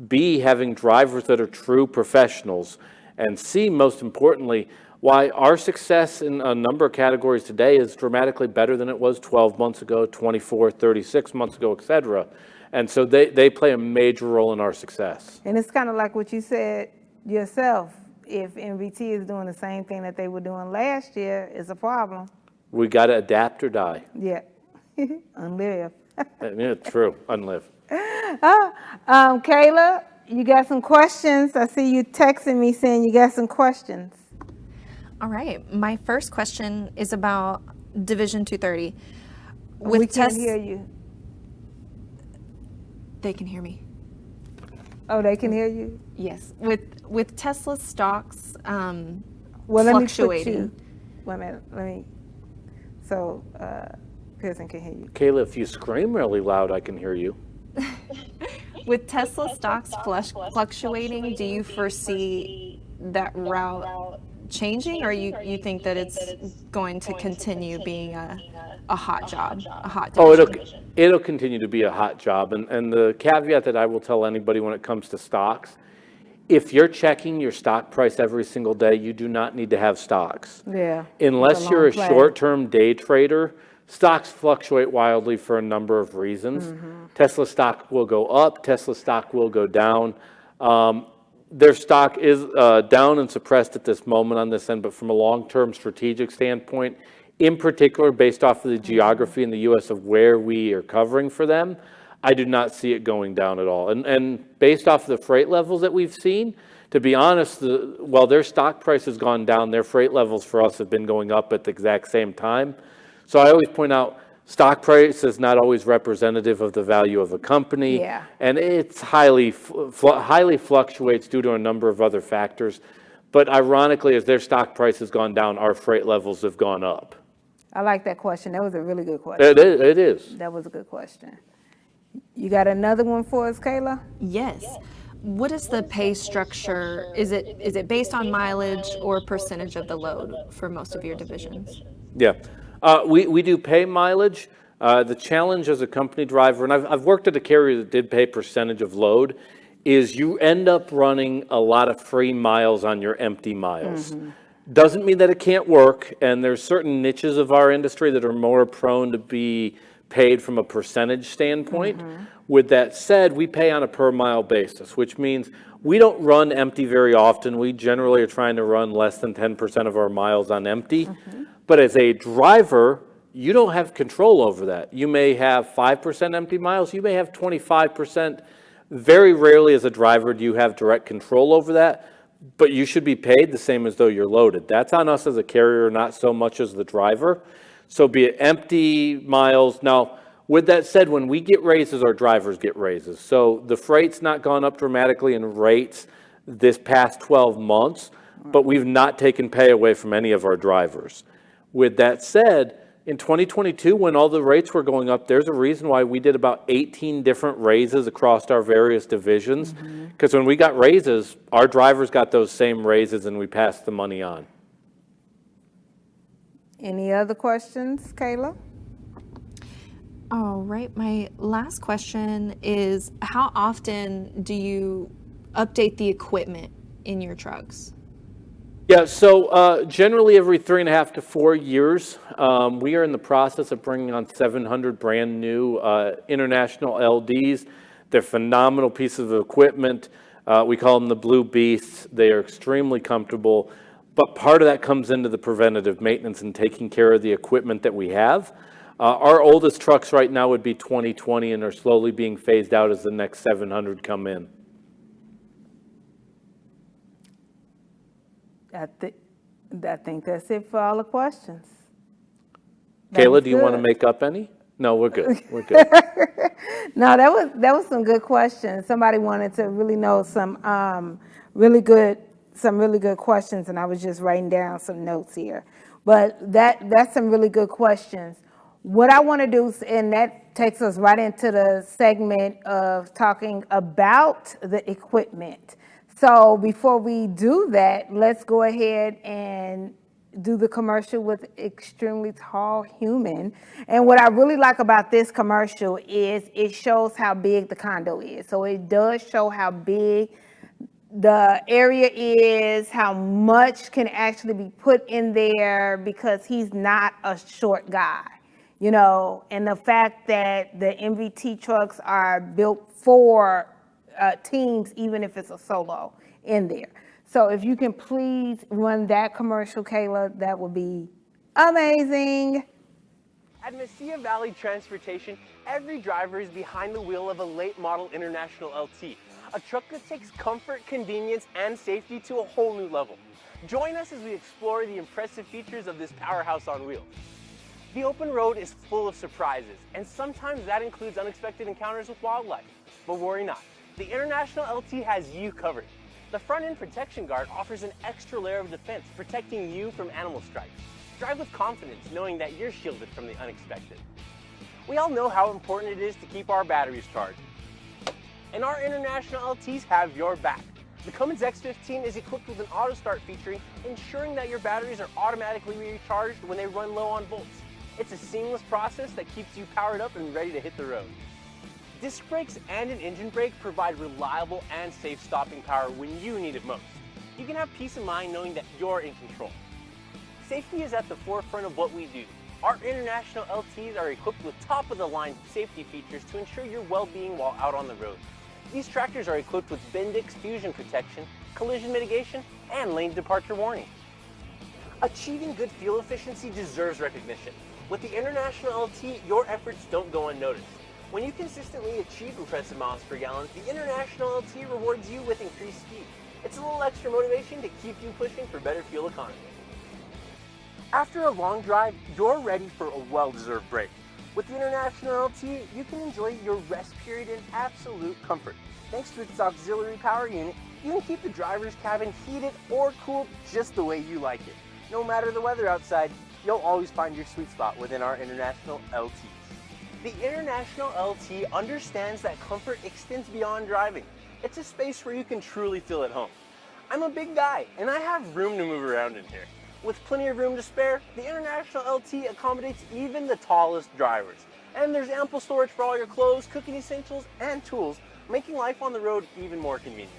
B, having drivers that are true professionals, and C, most importantly, why our success in a number of categories today is dramatically better than it was 12 months ago, 24, 36 months ago, et cetera. And so they play a major role in our success. And it's kind of like what you said yourself. If NVT is doing the same thing that they were doing last year, it's a problem. We got to adapt or die. Yeah. Unlive. Yeah, true. Unlive. Kayla, you got some questions? I see you texting me saying you got some questions. All right. My first question is about Division 230. We can't hear you. They can hear me. Oh, they can hear you? Yes. With Tesla stocks Well, fluctuating. Wait a minute. So, Pierson can hear you. Kayla, if you scream really loud, I can hear you. With Tesla stocks fluctuating, do you foresee that route changing, or you think that it's going to continue being a hot job, a hot division? It'll continue to be a hot job. And the caveat that I will tell anybody when it comes to stocks, if you're checking your stock price every single day, you do not need to have stocks. Yeah. Unless you're a short-term day trader, stocks fluctuate wildly for a number of reasons. Tesla stock will go up, Tesla stock will go down. their stock is down and suppressed at this moment on this end, but from a long-term strategic standpoint, in particular, based off of the geography in the U.S. of where we are covering for them, I do not see it going down at all. And based off of the freight levels that we've seen, to be honest, while their stock price has gone down, their freight levels for us have been going up at the exact same time. So I always point out, stock price is not always representative of the value of a company. Yeah. And it's highly fluctuates due to a number of other factors. But ironically, as their stock price has gone down, our freight levels have gone up. I like that question. That was a really good question. It is. That was a good question. You got another one for us, Kayla? Yes. What is the pay structure? Is it based on mileage or percentage of the load for most of your divisions? Yeah. We do pay mileage. The challenge as a company driver, and I've worked at a carrier that did pay percentage of load, is you end up running a lot of free miles on your empty miles. Doesn't mean that it can't work, and there's certain niches of our industry that are more prone to be paid from a percentage standpoint. With that said, we pay on a per mile basis, which means we don't run empty very often. We generally are trying to run less than 10% of our miles on empty. But as a driver, you don't have control over that. You may have 5% empty miles, you may have 25%. Very rarely as a driver do you have direct control over that, but you should be paid the same as though you're loaded. That's on us as a carrier, not so much as the driver. So be it empty miles. Now, with that said, when we get raises, our drivers get raises. So the freight's not gone up dramatically in rates this past 12 months, but we've not taken pay away from any of our drivers. With that said, in 2022, when all the rates were going up, there's a reason why we did about 18 different raises across our various divisions. Because when we got raises, our drivers got those same raises and we passed the money on. Any other questions, Kayla? All right. My last question is, how often do you update the equipment in your trucks? Yeah, so generally every 3.5 to 4 years, we are in the process of bringing on 700 brand new international LDs. They're phenomenal pieces of equipment. We call them the Blue Beasts. They are extremely comfortable, but part of that comes into the preventative maintenance and taking care of the equipment that we have. Our oldest trucks right now would be 2020 and are slowly being phased out as the next 700 come in. I think that's it for all the questions. Kayla, do you want to make up any? No, we're good. We're good. No, that was some good questions. Somebody wanted to really know some really good questions, and I was just writing down some notes here. But that's some really good questions. What I want to do, and that takes us right into the segment of talking about the equipment. So before we do that, let's go ahead and do the commercial with Extremely Tall Human. And what I really like about this commercial is it shows how big the condo is. So it does show how big the area is, how much can actually be put in there, because he's not a short guy, you know, and the fact that the MVT trucks are built for teams, even if it's a solo in there. So if you can please run that commercial, Kayla, that would be amazing. At Mesilla Valley Transportation, every driver is behind the wheel of a late model International LT, a truck that takes comfort, convenience, and safety to a whole new level. Join us as we explore the impressive features of this powerhouse on wheels. The open road is full of surprises, and sometimes that includes unexpected encounters with wildlife. But worry not, the International LT has you covered. The front end protection guard offers an extra layer of defense, protecting you from animal strikes. Drive with confidence, knowing that you're shielded from the unexpected. We all know how important it is to keep our batteries charged, and our International LTs have your back. The Cummins X15 is equipped with an auto start feature, ensuring that your batteries are automatically recharged when they run low on volts. It's a seamless process that keeps you powered up and ready to hit the road. Disc brakes and an engine brake provide reliable and safe stopping power when you need it most. You can have peace of mind knowing that you're in control. Safety is at the forefront of what we do. Our International LTs are equipped with top-of-the-line safety features to ensure your well-being while out on the road. These tractors are equipped with Bendix Fusion protection collision mitigation, and lane departure warning. Achieving good fuel efficiency deserves recognition. With the International LT, your efforts don't go unnoticed. When you consistently achieve impressive miles per gallon, the International LT rewards you with increased speed. It's a little extra motivation to keep you pushing for better fuel economy. After a long drive, you're ready for a well-deserved break. With the International LT, you can enjoy your rest period in absolute comfort. Thanks to its auxiliary power unit, you can keep the driver's cabin heated or cooled just the way you like it. No matter the weather outside, you'll always find your sweet spot within our International LTs. The International LT understands that comfort extends beyond driving. It's a space where you can truly feel at home. I'm a big guy, and I have room to move around in here. With plenty of room to spare, the International LT accommodates even the tallest drivers. And there's ample storage for all your clothes, cooking essentials, and tools, making life on the road even more convenient.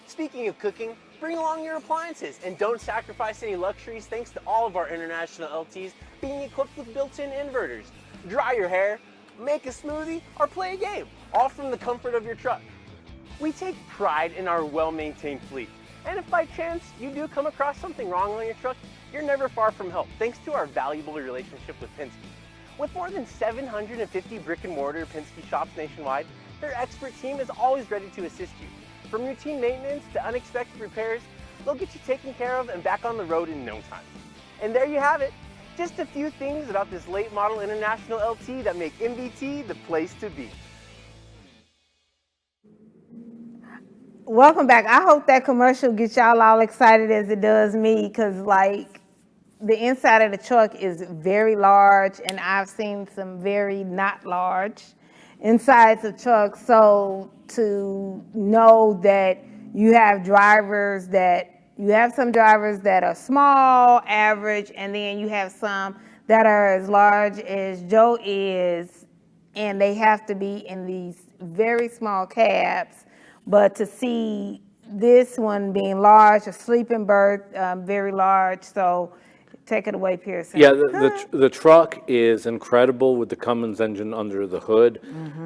Speaking of cooking, bring along your appliances and don't sacrifice any luxuries thanks to all of our International LTs being equipped with built-in inverters. Dry your hair, make a smoothie, or play a game, all from the comfort of your truck. We take pride in our well-maintained fleet. And if by chance you do come across something wrong on your truck, you're never far from help thanks to our valuable relationship with Penske. With more than 750 brick and mortar Penske shops nationwide, their expert team is always ready to assist you. From routine maintenance to unexpected repairs, they'll get you taken care of and back on the road in no time. And there you have it. Just a few things about this late model International LT that make MVT the place to be. Welcome back. I hope that commercial gets y'all all excited as it does me, because like the inside of the truck is very large, and I've seen some very not large insides of trucks. So to know that you have some drivers that are small, average, and then you have some that are as large as Joe is, and they have to be in these very small cabs. But to see this one being large, a sleeping berth, very large. So take it away, Pierson. Yeah, the truck is incredible with the Cummins engine under the hood,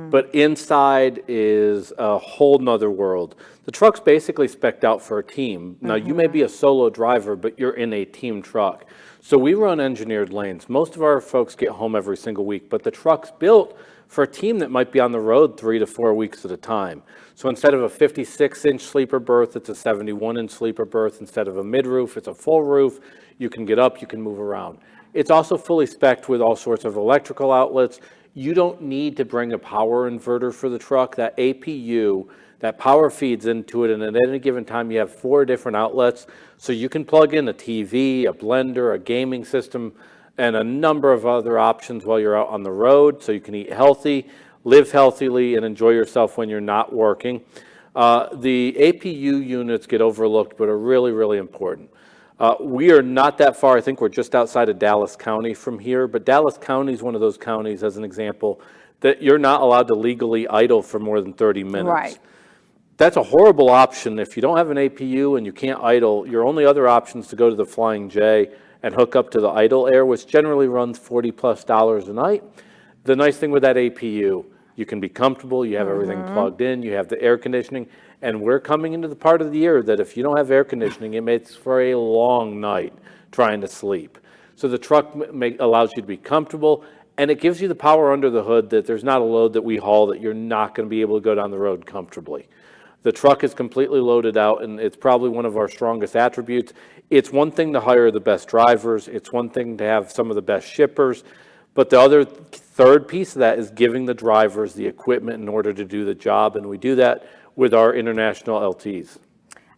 but inside is a whole nother world. The truck's basically spec'd out for a team. Now, you may be a solo driver, but you're in a team truck. So we run engineered lanes. Most of our folks get home every single week, but the truck's built for a team that might be on the road 3 to 4 weeks at a time. So instead of a 56-inch sleeper berth, it's a 71-inch sleeper berth. Instead of a mid-roof, it's a full roof. You can get up, you can move around. It's also fully spec'd with all sorts of electrical outlets. You don't need to bring a power inverter for the truck. That APU, that power feeds into it, and at any given time you have 4 different outlets. So you can plug in a TV, a blender, a gaming system, and a number of other options while you're out on the road, so you can eat healthy, live healthily, and enjoy yourself when you're not working. The APU units get overlooked, but are really, really important. We are not that far. I think we're just outside of Dallas County from here, but Dallas County is one of those counties, as an example, that you're not allowed to legally idle for more than 30 minutes. Right. That's a horrible option. If you don't have an APU and you can't idle, your only other option is to go to the Flying J and hook up to the idle air, which generally runs $40+ a night. The nice thing with that APU, you can be comfortable, you have everything plugged in, you have the air conditioning, and we're coming into the part of the year that if you don't have air conditioning, it makes for a long night trying to sleep. So the truck allows you to be comfortable, and it gives you the power under the hood that there's not a load that we haul that you're not going to be able to go down the road comfortably. The truck is completely loaded out, and it's probably one of our strongest attributes. It's one thing to hire the best drivers. It's one thing to have some of the best shippers. But the other third piece of that is giving the drivers the equipment in order to do the job, and we do that with our International LTs.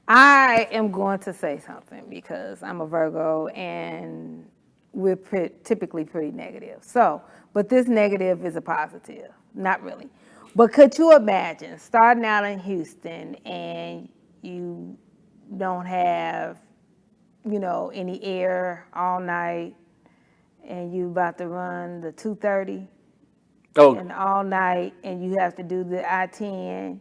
I am going to say something because I'm a Virgo and we're typically pretty negative. So, but this negative is a positive. Not really. But could you imagine starting out in Houston and you don't have, any air all night, and you about to run the 230 and all night, and you have to do the I-10?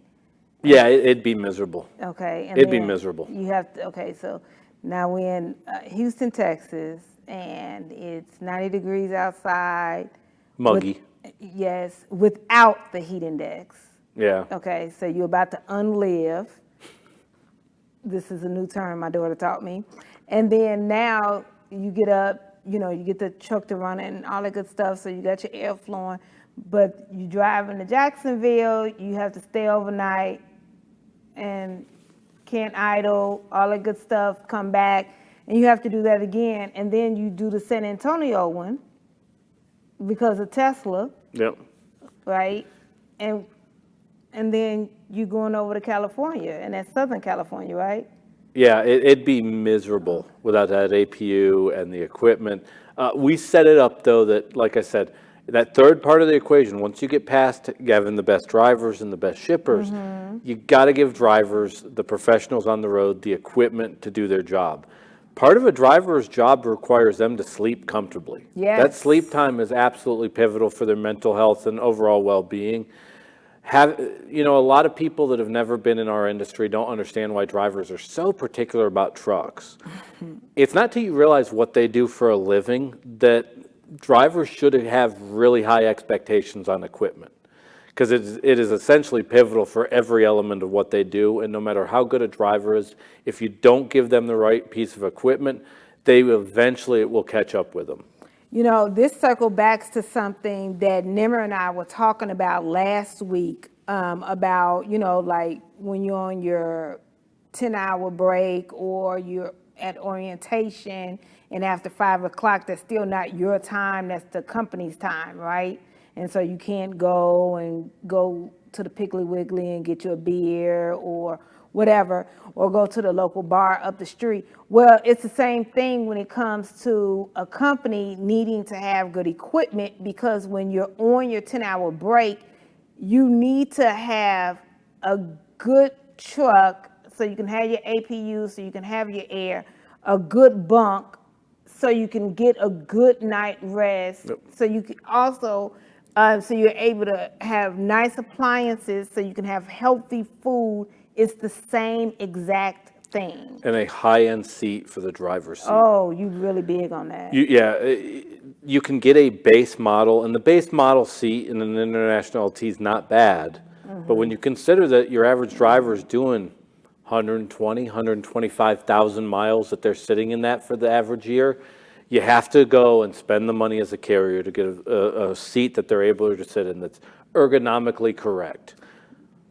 Yeah, it'd be miserable. Okay. And it'd be miserable. You have to, okay, so now we're in Houston, Texas, and it's 90 degrees outside. Muggy. Yes, without the heat index. Yeah. Okay, so you're about to unlive. This is a new term my daughter taught me. And then now you get up, you know, you get the truck to run and all that good stuff, so you got your air flowing. But you drive into Jacksonville, you have to stay overnight and can't idle, all that good stuff, come back, and you have to do that again. And then you do the San Antonio one because of Tesla, Yep. right? And then you going over to California, and that's Southern California, right? Yeah, it'd be miserable without that APU and the equipment. We set it up, though, that, like I said, that third part of the equation, once you get past having the best drivers and the best shippers, you got to give drivers, the professionals on the road, the equipment to do their job. Part of a driver's job requires them to sleep comfortably. Yes. That sleep time is absolutely pivotal for their mental health and overall well-being. A lot of people that have never been in our industry don't understand why drivers are so particular about trucks. It's not till you realize what they do for a living that drivers should have really high expectations on equipment, because it is essentially pivotal for every element of what they do. And no matter how good a driver is, if you don't give them the right piece of equipment, it will catch up with them. You know, this circle backs to something that Nimmer and I were talking about last week, about, you know, like when you're on your 10-hour break or you're at orientation and after 5 o'clock, that's still not your time, that's the company's time, right? And so you can't go to the Piggly Wiggly and get you a beer or whatever, or go to the local bar up the street. Well, it's the same thing when it comes to a company needing to have good equipment, because when you're on your 10-hour break, you need to have a good truck so you can have your APU, so you can have your air, a good bunk so you can get a good night rest. Yep. So you can also, so you're able to have nice appliances so you can have healthy food. It's the same exact thing. And a high-end seat for the driver's seat. Oh, you really big on that. You can get a base model, and the base model seat in an international LT is not bad. But when you consider that your average driver is doing 125,000 miles, that they're sitting in that for the average year, you have to go and spend the money as a carrier to get a seat that they're able to sit in that's ergonomically correct.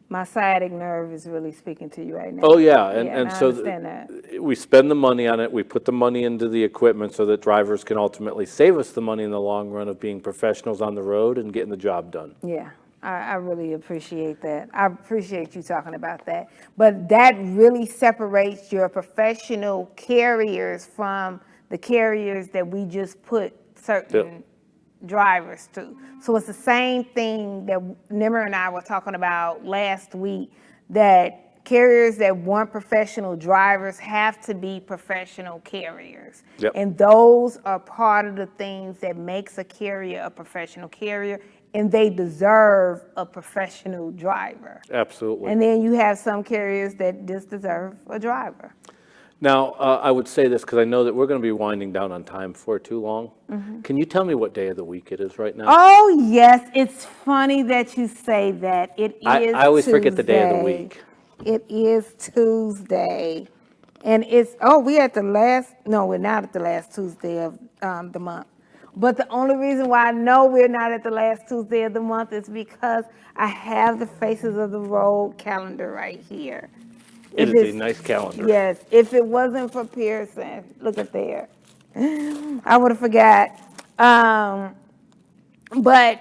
My sciatic nerve is really speaking to you right now. Oh, yeah. And so I understand that. We spend the money on it. We put the money into the equipment so that drivers can ultimately save us the money in the long run of being professionals on the road and getting the job done. Yeah, I really appreciate that. I appreciate you talking about that. But that really separates your professional carriers from the carriers that we just put certain drivers to. So it's the same thing that Nimmer and I were talking about last week, that carriers that want professional drivers have to be professional carriers. Yep. And those are part of the things that makes a carrier a professional carrier, and they deserve a professional driver. Absolutely. And then you have some carriers that just deserve a driver. Now, I would say this because I know that we're going to be winding down on time for too long. Can you tell me what day of the week it is right now? Oh, yes. It's funny that you say that. It is I always forget the day of the Tuesday. week. It is Tuesday. And we're not at the last Tuesday of the month. But the only reason why I know we're not at the last Tuesday of the month is because I have the Faces of the Road calendar right here. It is a nice calendar. Yes, if it wasn't for Pierson, look at there. I would have forgot. But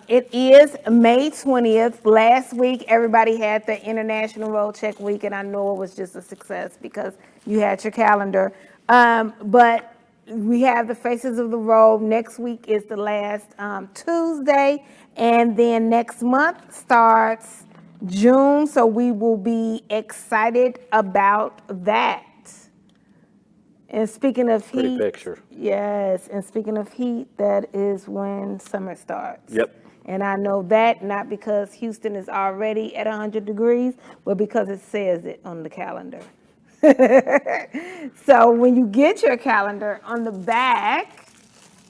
it is May 20th. Last week, everybody had the International Road Check Week, and I know it was just a success because you had your calendar. But we have the Faces of the Road. Next week is the last Tuesday, and then next month starts June, so we will be excited about that. And speaking of Pretty heat, picture. yes, and speaking of heat, that is when summer starts. Yep. And I know that not because Houston is already at 100 degrees, but because it says it on the calendar. So when you get your calendar, on the back,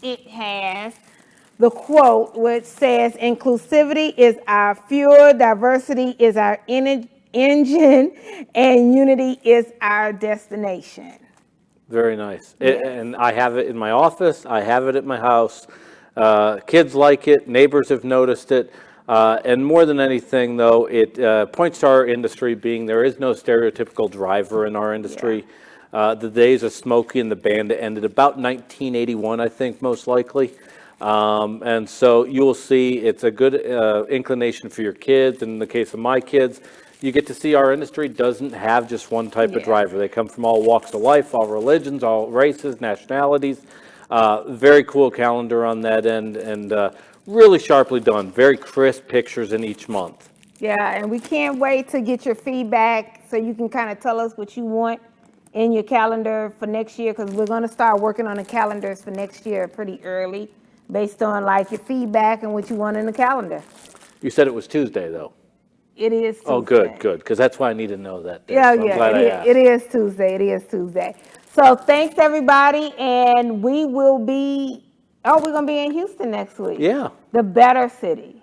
it has the quote which says, inclusivity is our fuel, diversity is our engine, and unity is our destination. Very nice. And I have it in my office. I have it at my house. Kids like it. Neighbors have noticed it. And more than anything, though, it points to our industry being there is no stereotypical driver in our industry. The days of Smokey and the Bandit ended about 1981, I think, most likely. And so you will see it's a good inclination for your kids. In the case of my kids, you get to see our industry doesn't have just one type of driver. They come from all walks of life, all religions, all races, nationalities. Very cool calendar on that end, and really sharply done. Very crisp pictures in each month. Yeah, and we can't wait to get your feedback so you can kind of tell us what you want in your calendar for next year, because we're going to start working on the calendars for next year pretty early based on like your feedback and what you want in the calendar. You said it was Tuesday, though. It is Tuesday. Oh, good, because that's why I need to know that day. Yeah, So I'm glad I asked. it is Tuesday. It is Tuesday. So thanks, everybody, and we will be, we're going to be in Houston next week. Yeah. The better city.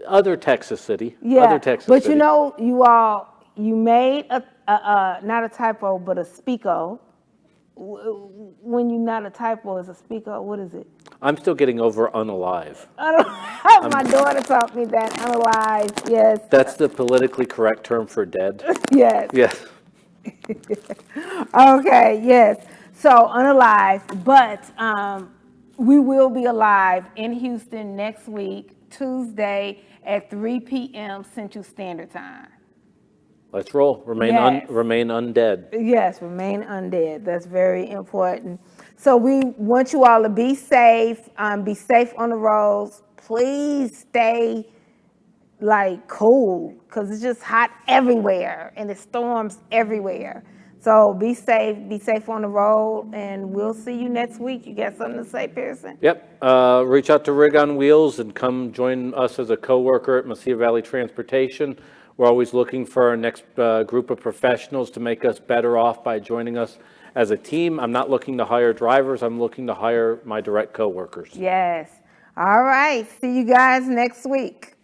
Other Texas city. Yeah, Other Texas but city. you know, you made not a typo, but a speako. When you not a typo, is a speako. What is it? I'm still getting over unalive. My daughter taught me that. Unalive, yes. That's the politically correct term for dead. Yes. Yes. Okay, yes. So unalive, but we will be alive in Houston next week, Tuesday at 3 p.m. Central Standard Time. Let's roll. Remain undead. Yes, remain undead. That's very important. So we want you all to be safe on the roads. Please stay cool, because it's just hot everywhere and it storms everywhere. So be safe on the road, and we'll see you next week. You got something to say, Pierson? Yep. Reach out to Rig on Wheels and come join us as a coworker at Mesilla Valley Transportation. We're always looking for our next group of professionals to make us better off by joining us as a team. I'm not looking to hire drivers. I'm looking to hire my direct coworkers. Yes. All right. See you guys next week.